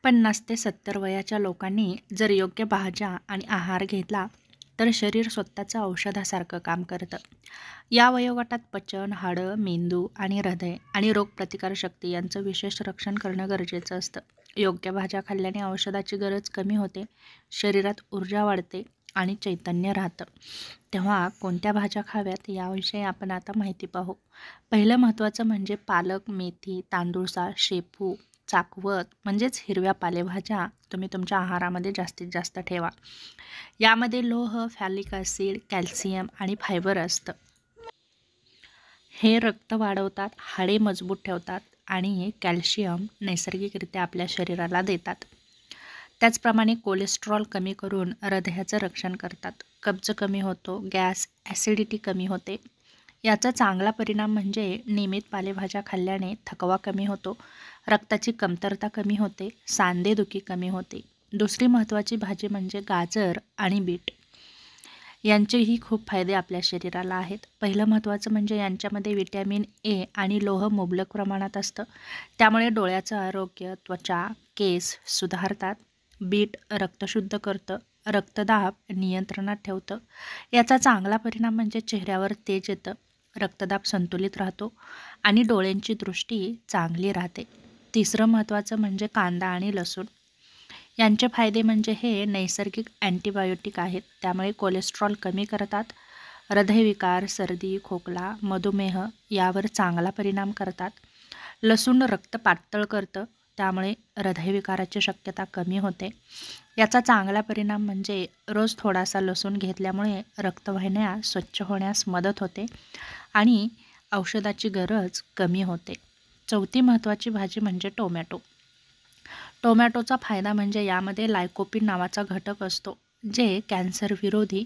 50 ते 70 वयाच्या लोकांनी जर योग्य भाज्या आणि आहार घेतला तर शरीर स्वतःचं औषधासारखं काम करतं. या वयोगटात पचन, हाडं, मेंदू आणि हृदय आणि रोगप्रतिकारशक्ती यांचं विशेष रक्षण करणं गरजेचं असतं. योग्य भाज्या खाल्ल्याने औषधाची गरज कमी होते, शरीरात ऊर्जा वाढते आणि चैतन्य राहतं. तेव्हा कोणत्या भाज्या खाव्यात याविषयी आपण आता माहिती पाहू. पहिलं महत्त्वाचं म्हणजे पालक, मेथी, तांदूळसा, शेपू, चाकवत म्हणजेच हिरव्या पालेभाज्या तुम्ही तुमच्या आहारामध्ये जास्तीत जास्त ठेवा. यामध्ये लोह, फॅलिक ॲसिड, कॅल्शियम आणि फायबर असतं. हे रक्त वाढवतात, हाडे मजबूत ठेवतात आणि कॅल्शियम नैसर्गिकरित्या आपल्या शरीराला देतात. त्याचप्रमाणे कोलेस्ट्रॉल कमी करून हृदयाचं रक्षण करतात. कब्ज कमी होतो, गॅस, ॲसिडिटी कमी होते. याचा चांगला परिणाम म्हणजे नियमित पालेभाज्या खाल्ल्याने थकवा कमी होतो, रक्ताची कमतरता कमी होते, सांधेदुखी कमी होते. दुसरी महत्त्वाची भाजी म्हणजे गाजर आणि बीट. यांचेही खूप फायदे आपल्या शरीराला आहेत. पहिलं महत्त्वाचं म्हणजे यांच्यामध्ये व्हिटॅमिन ए आणि लोह मुबलक प्रमाणात असतं. त्यामुळे डोळ्याचं आरोग्य, त्वचा, केस सुधारतात. बीट रक्त शुद्ध करतं, रक्तदाब नियंत्रणात ठेवतं. याचा चांगला परिणाम म्हणजे चेहऱ्यावर तेज येतं, रक्तदाब संतुलित राहतो आणि डोळ्यांची दृष्टी चांगली राहते. तिसरं महत्त्वाचं म्हणजे कांदा आणि लसूण. यांचे फायदे म्हणजे हे नैसर्गिक अँटीबायोटिक आहेत. त्यामुळे कोलेस्ट्रॉल कमी करतात, हृदयविकार, सर्दी, खोकला, मधुमेह यावर चांगला परिणाम करतात. लसूण रक्त पातळ करतं, त्यामुळे हृदयविकाराची शक्यता कमी होते. याचा चांगला परिणाम म्हणजे रोज थोडासा लसूण घेतल्यामुळे रक्तवाहिन्या स्वच्छ होण्यास मदत होते आणि औषधाची गरज कमी होते. चौथी महत्त्वाची भाजी म्हणजे टोमॅटो. टोमॅटोचा फायदा म्हणजे यामध्ये लायकोपीन नावाचा घटक असतो, जे कॅन्सर विरोधी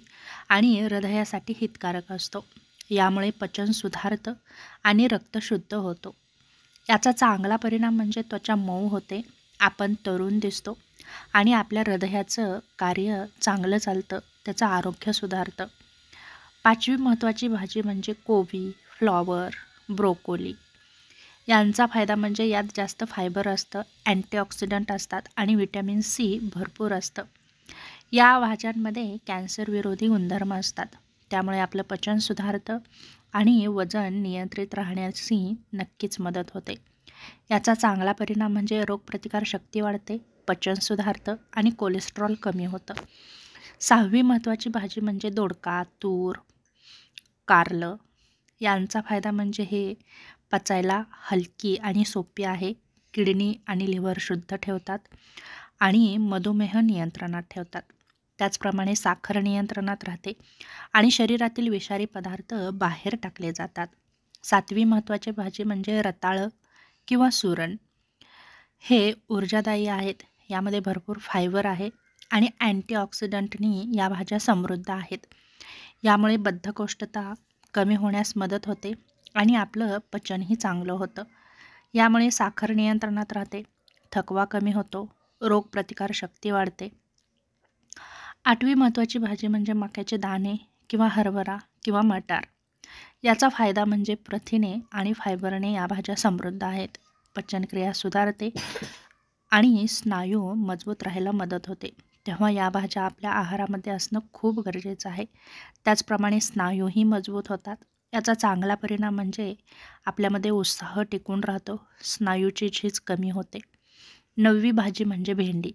आणि हृदयासाठी हितकारक असतो. यामुळे पचन सुधारतं आणि रक्त शुद्ध होतो. याचा चांगला परिणाम म्हणजे त्वचा मऊ होते, आपण तरुण दिसतो आणि आपल्या हृदयाचं कार्य चांगलं चालतं, त्याचं आरोग्य सुधारतं. पाचवी महत्त्वाची भाजी म्हणजे कोबी, फ्लॉवर, ब्रोकोली. यांचा फायदा म्हणजे यात जास्त फायबर असतं, अँटीऑक्सिडंट असतात आणि व्हिटॅमिन सी भरपूर असतं. या भाज्यांमध्ये कॅन्सर विरोधी गुणधर्म असतात. त्यामुळे आपलं पचन सुधारतं आणि वजन नियंत्रित राहण्याची नक्कीच मदत होते. याचा चांगला परिणाम म्हणजे रोगप्रतिकारशक्ती वाढते, पचन सुधारतं आणि कोलेस्ट्रॉल कमी होतं. सहावी महत्त्वाची भाजी म्हणजे दोडका, तूर, कारलं. यांचा फायदा म्हणजे हे पचायला हलकी आणि सोपी आहे, किडनी आणि लिव्हर शुद्ध ठेवतात आणि मधुमेह नियंत्रणात ठेवतात. त्याचप्रमाणे साखर नियंत्रणात राहते आणि शरीरातील विषारी पदार्थ बाहेर टाकले जातात. सातवी महत्त्वाची भाजी म्हणजे रताळं किंवा सुरण. हे ऊर्जादायी आहेत. यामध्ये भरपूर फायबर आहे आणि अँटीऑक्सिडंटनी या भाज्या समृद्ध आहेत. यामुळे बद्धकोष्ठता कमी होण्यास मदत होते आणि आपलं पचनही चांगलं होतं. यामुळे साखर नियंत्रणात राहते, थकवा कमी होतो, रोगप्रतिकारशक्ती वाढते. आठवी महत्त्वाची भाजी म्हणजे मक्याचे दाणे किंवा हरभरा किंवा मटार. याचा फायदा म्हणजे प्रथिने आणि फायबरने या भाज्या समृद्ध आहेत. पचनक्रिया सुधारते आणि स्नायू मजबूत राहायला मदत होते. तेव्हा या भाज्या आपल्या आहारामध्ये असणं खूप गरजेचं आहे. त्याचप्रमाणे स्नायूही मजबूत होतात. याचा चांगला परिणाम म्हणजे आपल्यामध्ये उत्साह टिकून राहतो, स्नायूची झीज कमी होते. नववी भाजी म्हणजे भेंडी.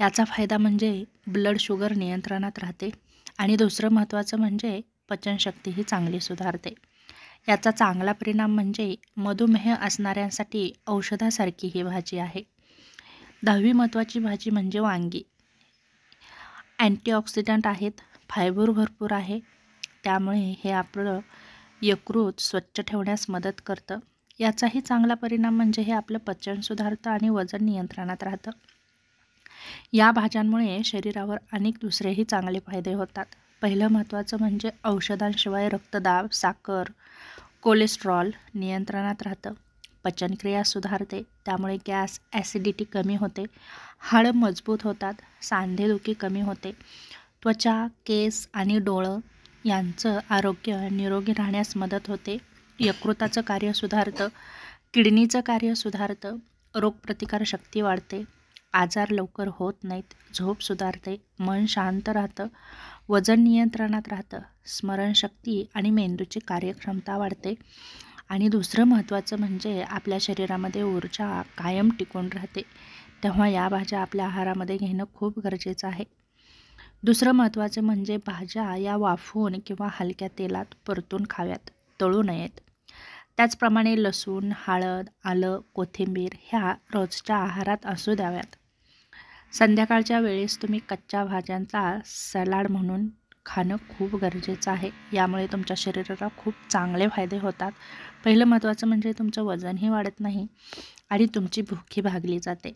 याचा फायदा म्हणजे ब्लड शुगर नियंत्रणात राहते आणि दुसरं महत्त्वाचं म्हणजे पचनशक्तीही चांगली सुधारते. याचा चांगला परिणाम म्हणजे मधुमेह असणाऱ्यांसाठी औषधासारखी ही भाजी आहे. 10वी महत्त्वाची भाजी म्हणजे वांगी. अँटीऑक्सिडंट आहेत, फायबर भरपूर आहे, त्यामुळे हे आपलं यकृत स्वच्छ ठेवण्यास मदत करतं. याचाही चांगला परिणाम म्हणजे हे आपलं पचन सुधारतं आणि वजन नियंत्रणात राहतं. या भाज्यांमुळे शरीरावर अनेक दुसरेही चांगले फायदे होतात. पहिलं महत्त्वाचं म्हणजे औषधांशिवाय रक्तदाब, साखर, कोलेस्ट्रॉल नियंत्रणात राहतं. पचनक्रिया सुधारते, त्यामुळे गॅस, ॲसिडिटी कमी होते, हाडं मजबूत होतात, सांधेदुखी कमी होते. त्वचा, केस आणि डोळं यांचं आरोग्य निरोगी राहण्यास मदत होते. यकृताचं कार्य सुधारतं, किडनीचं कार्य सुधारतं, रोगप्रतिकारशक्ती वाढते. आजार लवकर होत नाहीत, झोप सुधारते, मन शांत राहतं, वजन नियंत्रणात राहतं, स्मरणशक्ती आणि मेंदूची कार्यक्षमता वाढते. आणि दुसरं महत्त्वाचं म्हणजे आपल्या शरीरामध्ये ऊर्जा कायम टिकून राहते. तेव्हा या भाज्या आपल्या आहारामध्ये घेणं खूप गरजेचं आहे. दुसरं महत्त्वाचं म्हणजे भाज्या या वाफवून किंवा हलक्या तेलात परतून खाव्यात, तळू नयेत. त्याचप्रमाणे लसूण, हळद, आलं, कोथिंबीर ह्या रोजच्या आहारात असू द्याव्यात. संध्याकाळच्या वेळेस तुम्ही कच्च्या भाज्यांचा सलाड म्हणून खाणं खूप गरजेचं आहे. यामुळे तुमच्या शरीराला खूप चांगले फायदे होतात. पहिलं महत्त्वाचं म्हणजे तुमचं वजनही वाढत नाही आणि तुमची भूकही भागली जाते.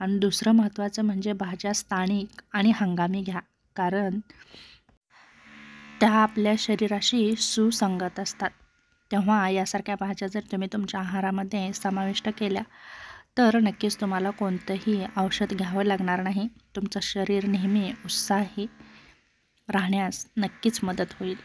आणि दुसरं महत्त्वाचं म्हणजे भाज्या स्थानिक आणि हंगामी घ्या, कारण त्या आपल्या शरीराशी सुसंगत असतात. तेव्हा यासारख्या भाज्या जर तुम्ही तुमच्या आहारामध्ये समाविष्ट केल्या तर नक्कीच तुम्हाला कोणतंही औषध घ्यावं लागणार नाही. तुमचं शरीर नेहमी उत्साही राहण्यास नक्कीच मदत होईल.